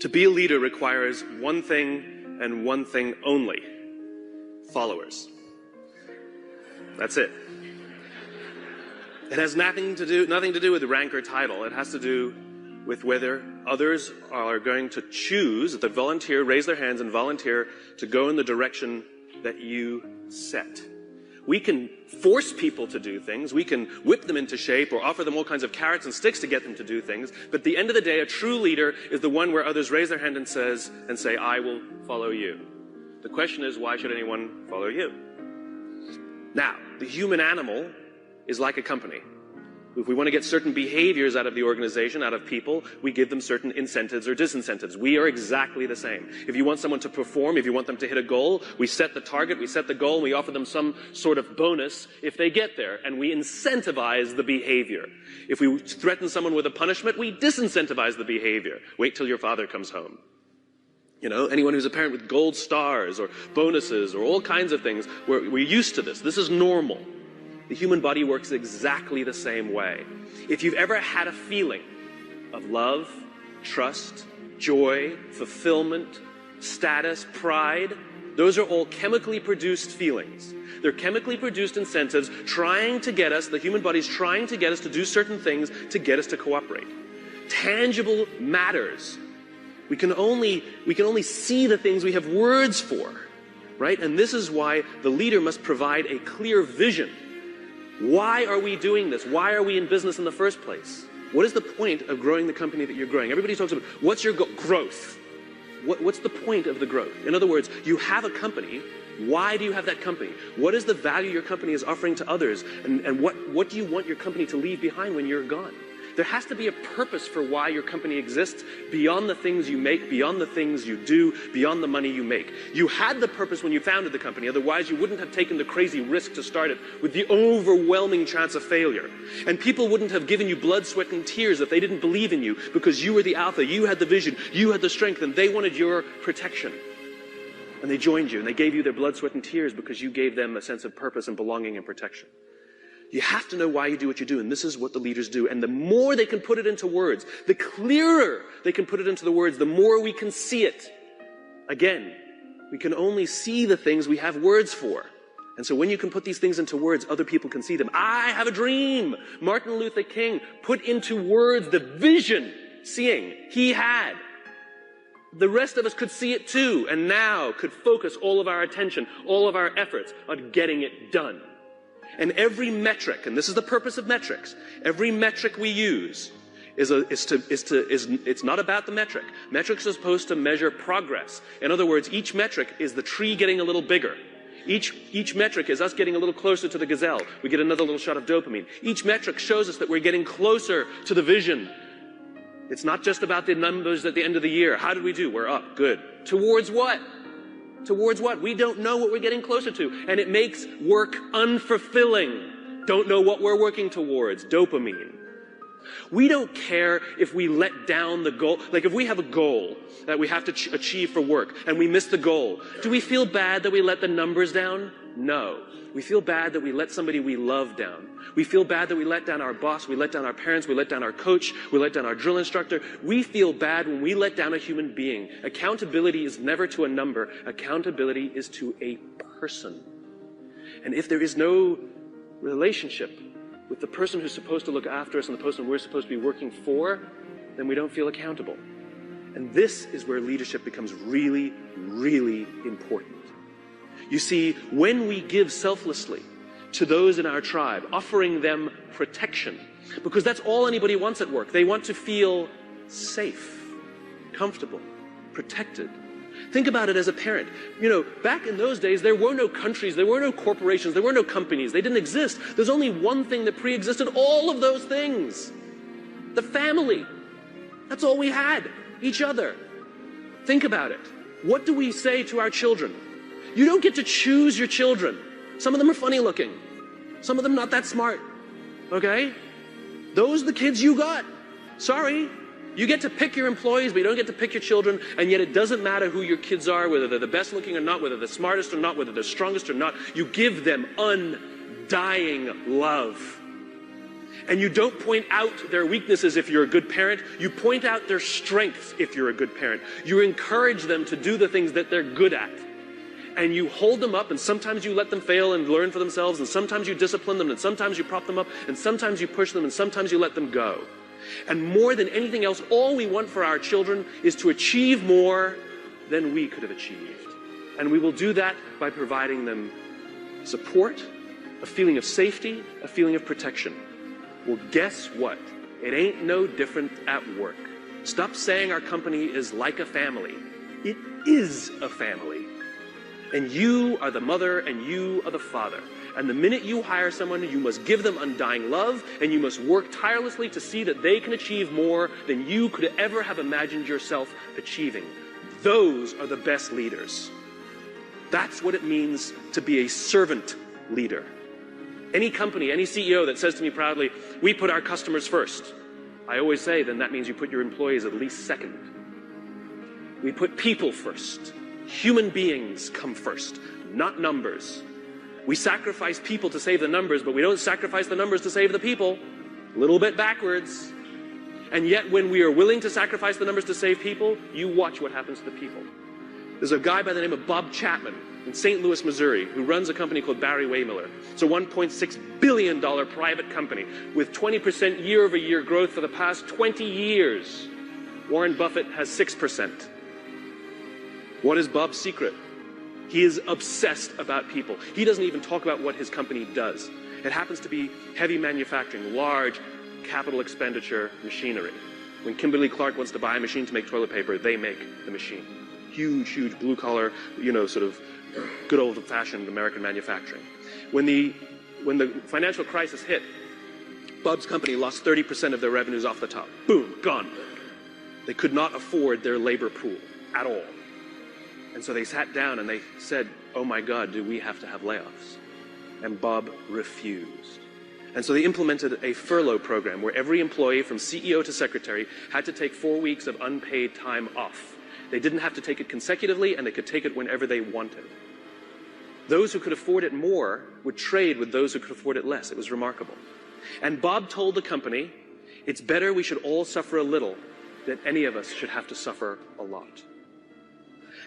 To be a leader requires one thing and one thing only: followers. That's it. It has nothing to do with rank or title. It has to do with whether others are going to choose, that volunteer, raise their hands and volunteer to go in the direction that you set. We can force people to do things. We can whip them into shape or offer them all kinds of carrots and sticks to get them to do things. But at the end of the day, a true leader is the one where others raise their hand and say, I will follow you. The question is, why should anyone follow you? Now, the human animal is like a company. If we want to get certain behaviors out of the organization, out of people, we give them certain incentives or disincentives. We are exactly the same. If you want someone to perform, if you want them to hit a goal, we set the target, we set the goal, and we offer them some sort of bonus if they get there, and we incentivize the behavior. If we threaten someone with a punishment, we disincentivize the behavior. Wait till your father comes home. You know, anyone who's a parent with gold stars or bonuses or all kinds of things, we're used to this. This is normal. The human body works exactly the same way. If you've ever had a feeling of love, trust, joy, fulfillment, status, pride, those are all chemically produced feelings. They're chemically produced incentives trying to get us, the human body's trying to get us to do certain things to get us to cooperate. Tangible matters. We can only see the things we have words for, right? And this is why the leader must provide a clear vision. Why are we doing this? Why are we in business in the first place? What is the point of growing the company that you're growing? Everybody talks about, what's your growth? What's the point of the growth? In other words, you have a company. Why do you have that company? What is the value your company is offering to others? And what do you want your company to leave behind when you're gone? There has to be a purpose for why your company exists beyond the things you make, beyond the things you do, beyond the money you make. You had the purpose when you founded the company, otherwise you wouldn't have taken the crazy risk to start it with the overwhelming chance of failure. And people wouldn't have given you blood, sweat, and tears if they didn't believe in you, because you were the alpha, you had the vision, you had the strength, and they wanted your protection. And they joined you, and they gave you their blood, sweat, and tears because you gave them a sense of purpose and belonging and protection. You have to know why you do what you do, and this is what the leaders do. And the more they can put it into words, the clearer they can put it into the words, the more we can see it. Again, we can only see the things we have words for. And so when you can put these things into words, other people can see them. I have a dream. Martin Luther King put into words the vision, seeing, he had. The rest of us could see it too, and now could focus all of our attention, all of our efforts on getting it done. And every metric, and this is the purpose of metrics, every metric we use it's not about the metric. Metrics are supposed to measure progress. In other words, each metric is the tree getting a little bigger. Each metric is us getting a little closer to the gazelle. We get another little shot of dopamine. Each metric shows us that we're getting closer to the vision. It's not just about the numbers at the end of the year. How did we do? We're up. Good. Towards what? Towards what? We don't know what we're getting closer to. And it makes work unfulfilling. Don't know what we're working towards. Dopamine. We don't care if we let down the goal. Like if we have a goal that we have to achieve for work and we miss the goal, do we feel bad that we let the numbers down? No. We feel bad that we let somebody we love down. We feel bad that we let down our boss, we let down our parents, we let down our coach, we let down our drill instructor. We feel bad when we let down a human being. Accountability is never to a number. Accountability is to a person. And if there is no relationship with the person who's supposed to look after us and the person we're supposed to be working for, then we don't feel accountable. And this is where leadership becomes really, really important. You see, when we give selflessly to those in our tribe, offering them protection, because that's all anybody wants at work. They want to feel safe, comfortable, protected. Think about it as a parent. You know, back in those days, there were no countries, there were no corporations, there were no companies. They didn't exist. There's only one thing that pre-existed all of those things. The family. That's all we had. Each other. Think about it. What do we say to our children? You don't get to choose your children. Some of them are funny looking. Some of them not that smart. Okay? Those are the kids you got. Sorry. You get to pick your employees, but you don't get to pick your children, and yet it doesn't matter who your kids are, whether they're the best looking or not, whether they're the smartest or not, whether they're strongest or not. You give them undying love. And you don't point out their weaknesses if you're a good parent. You point out their strengths if you're a good parent. You encourage them to do the things that they're good at. And you hold them up, and sometimes you let them fail and learn for themselves, and sometimes you discipline them, and sometimes you prop them up, and sometimes you push them, and sometimes you let them go. And more than anything else, all we want for our children is to achieve more than we could have achieved. And we will do that by providing them support, a feeling of safety, a feeling of protection. Well, guess what? It ain't no different at work. Stop saying our company is like a family. It is a family. And you are the mother and you are the father. And the minute you hire someone, you must give them undying love, and you must work tirelessly to see that they can achieve more than you could ever have imagined yourself achieving. Those are the best leaders. That's what it means to be a servant leader. Any company, any CEO that says to me proudly, we put our customers first, I always say, then that means you put your employees at least second. We put people first. Human beings come first, not numbers. We sacrifice people to save the numbers, but we don't sacrifice the numbers to save the people. A little bit backwards. And yet when we are willing to sacrifice the numbers to save people, you watch what happens to the people. There's a guy by the name of Bob Chapman in St. Louis, Missouri, who runs a company called Barry Waymiller. It's a $1.6 billion private company with 20% year-over-year growth for the past 20 years. Warren Buffett has 6%. What is Bob's secret? He is obsessed about people. He doesn't even talk about what his company does. It happens to be heavy manufacturing, large capital expenditure machinery. When Kimberly-Clark wants to buy a machine to make toilet paper, they make the machine. Huge, huge blue-collar, sort of good old-fashioned American manufacturing. When the financial crisis hit, Bob's company lost 30% of their revenues off the top. Boom, gone. They could not afford their labor pool at all. And so they sat down and they said, oh my God, do we have to have layoffs? And Bob refused. And so they implemented a furlough program where every employee from CEO to secretary had to take 4 weeks of unpaid time off. They didn't have to take it consecutively, and they could take it whenever they wanted. Those who could afford it more would trade with those who could afford it less. It was remarkable. And Bob told the company, it's better we should all suffer a little than any of us should have to suffer a lot.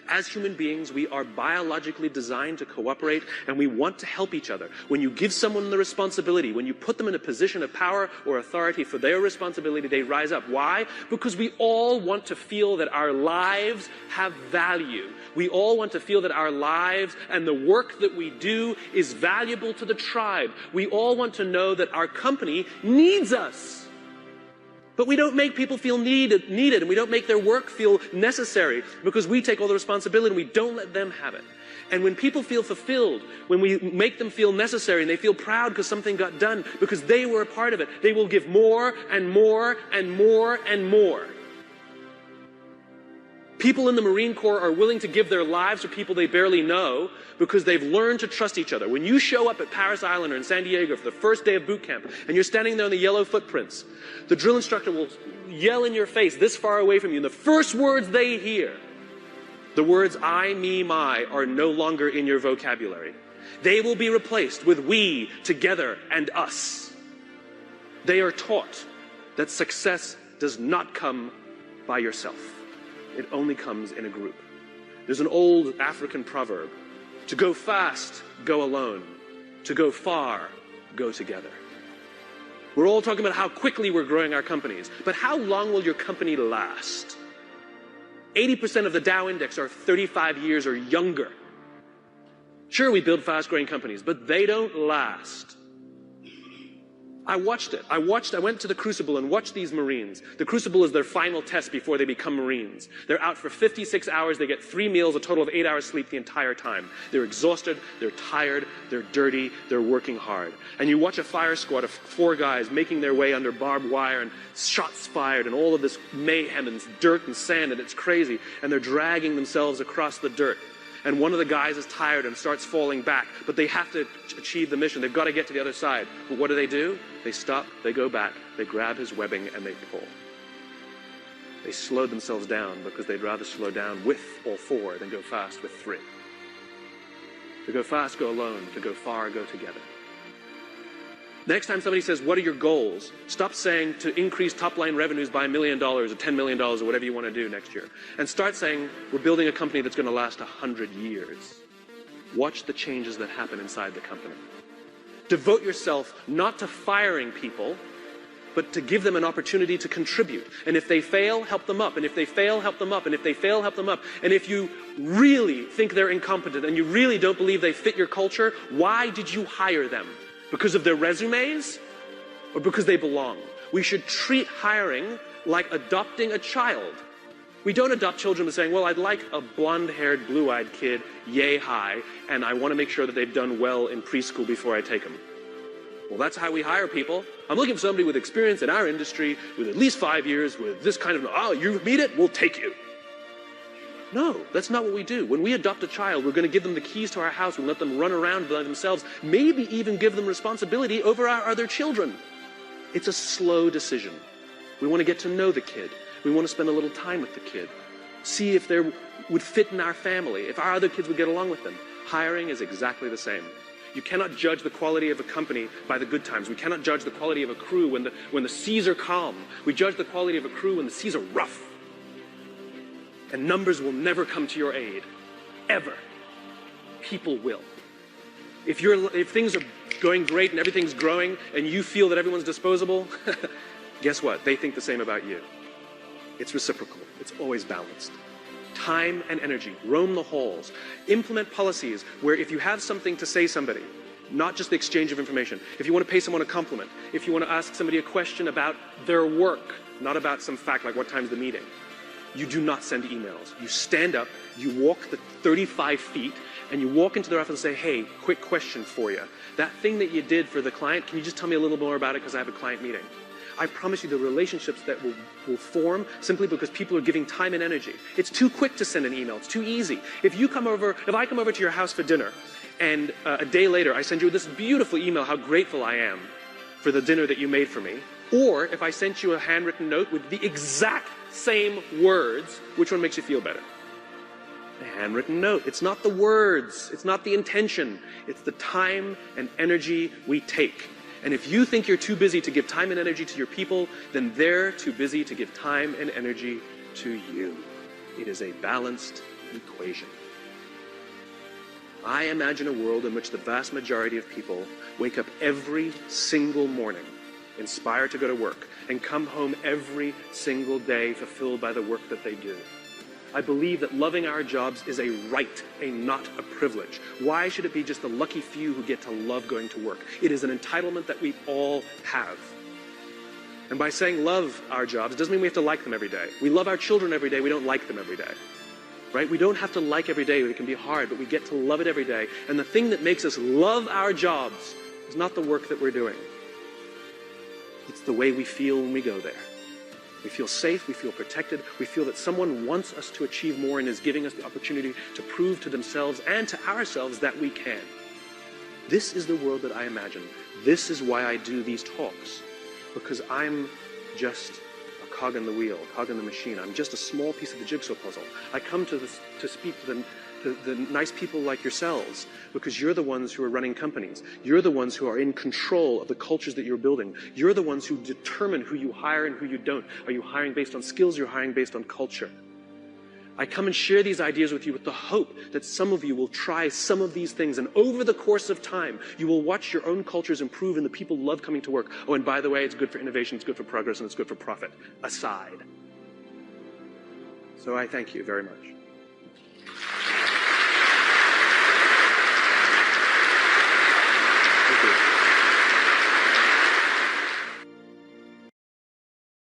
As human beings, we are biologically designed to cooperate, and we want to help each other. When you give someone the responsibility, when you put them in a position of power or authority for their responsibility, they rise up. Why? Because we all want to feel that our lives have value. We all want to feel that our lives and the work that we do is valuable to the tribe. We all want to know that our company needs us. But we don't make people feel needed, and we don't make their work feel necessary because we take all the responsibility and we don't let them have it. And when people feel fulfilled, when we make them feel necessary and they feel proud because something got done, because they were a part of it, they will give more and more and more and more. People in the Marine Corps are willing to give their lives to people they barely know because they've learned to trust each other. When you show up at Paris Island or in San Diego for the first day of boot camp and you're standing there in the yellow footprints, the drill instructor will yell in your face this far away from you, and the first words they hear, the words I, me, my, are no longer in your vocabulary. They will be replaced with we, together, and us. They are taught that success does not come by yourself. It only comes in a group. There's an old African proverb, to go fast, go alone. To go far, go together. We're all talking about how quickly we're growing our companies, but how long will your company last? 80% of the Dow Index are 35 years or younger. Sure, we build fast-growing companies, but they don't last. I watched it. I went to the Crucible and watched these Marines. The Crucible is their final test before they become Marines. They're out for 56 hours. They get 3 meals, a total of 8 hours sleep the entire time. They're exhausted. They're tired. They're dirty. They're working hard. And you watch a fire squad of 4 guys making their way under barbed wire and shots fired and all of this mayhem and dirt and sand, and it's crazy. And they're dragging themselves across the dirt. And one of the guys is tired and starts falling back, but they have to achieve the mission. They've got to get to the other side. But what do? They stop, they go back, they grab his webbing, and they pull. They slowed themselves down because they'd rather slow down with all 4 than go fast with 3. To go fast, go alone. To go far, go together. Next time somebody says, what are your goals? Stop saying to increase top-line revenues by $1 million or $10 million or whatever you want to do next year. And start saying, we're building a company that's going to last 100 years. Watch the changes that happen inside the company. Devote yourself not to firing people, but to give them an opportunity to contribute. And if they fail, help them up. And if they fail, help them up. And if they fail, help them up. And if you really think they're incompetent and you really don't believe they fit your culture, why did you hire them? Because of their resumes or because they belong? We should treat hiring like adopting a child. We don't adopt children by saying, well, I'd like a blonde-haired, blue-eyed kid, yay high, and I want to make sure that they've done well in preschool before I take them. Well, that's how we hire people. I'm looking for somebody with experience in our industry, with at least 5 years, with this kind of, oh, you meet it, we'll take you. No, that's not what we do. When we adopt a child, we're going to give them the keys to our house and let them run around by themselves, maybe even give them responsibility over our other children. It's a slow decision. We want to get to know the kid. We want to spend a little time with the kid. See if they would fit in our family, if our other kids would get along with them. Hiring is exactly the same. You cannot judge the quality of a company by the good times. We cannot judge the quality of a crew when the seas are calm. We judge the quality of a crew when the seas are rough. And numbers will never come to your aid. Ever. People will. If things are going great and everything's growing and you feel that everyone's disposable, guess what? They think the same about you. It's reciprocal. It's always balanced. Time and energy. Roam the halls. Implement policies where if you have something to say somebody, not just the exchange of information, if you want to pay someone a compliment, if you want to ask somebody a question about their work, not about some fact like what time's the meeting, you do not send emails. You stand up, you walk the 35 feet, and you walk into their office and say, hey, quick question for you. That thing that you did for the client, can you just tell me a little more about it because I have a client meeting? I promise you the relationships that will form simply because people are giving time and energy. It's too quick to send an email. It's too easy. If I come over to your house for dinner and a day later I send you this beautiful email how grateful I am for the dinner that you made for me, or if I sent you a handwritten note with the exact same words, which one makes you feel better? The handwritten note. It's not the words. It's not the intention. It's the time and energy we take. And if you think you're too busy to give time and energy to your people, then they're too busy to give time and energy to you. It is a balanced equation. I imagine a world in which the vast majority of people wake up every single morning inspired to go to work and come home every single day fulfilled by the work that they do. I believe that loving our jobs is a right, not a privilege. Why should it be just the lucky few who get to love going to work? It is an entitlement that we all have. And by saying love our jobs, it doesn't mean we have to like them every day. We love our children every day, we don't like them every day. Right? We don't have to like every day, it can be hard, but we get to love it every day. And the thing that makes us love our jobs is not the work that we're doing. It's the way we feel when we go there. We feel safe, we feel protected, we feel that someone wants us to achieve more and is giving us the opportunity to prove to themselves and to ourselves that we can. This is the world that I imagine. This is why I do these talks. Because I'm just a cog in the wheel, a cog in the machine. I'm just a small piece of the jigsaw puzzle. I come to speak to the nice people like yourselves, because you're the ones who are running companies. You're the ones who are in control of the cultures that you're building. You're the ones who determine who you hire and who you don't. Are you hiring based on skills? You're hiring based on culture. I come and share these ideas with you with the hope that some of you will try some of these things, and over the course of time, you will watch your own cultures improve and the people love coming to work. Oh, and by the way, it's good for innovation, it's good for progress, and it's good for profit. Aside. So I thank you very much.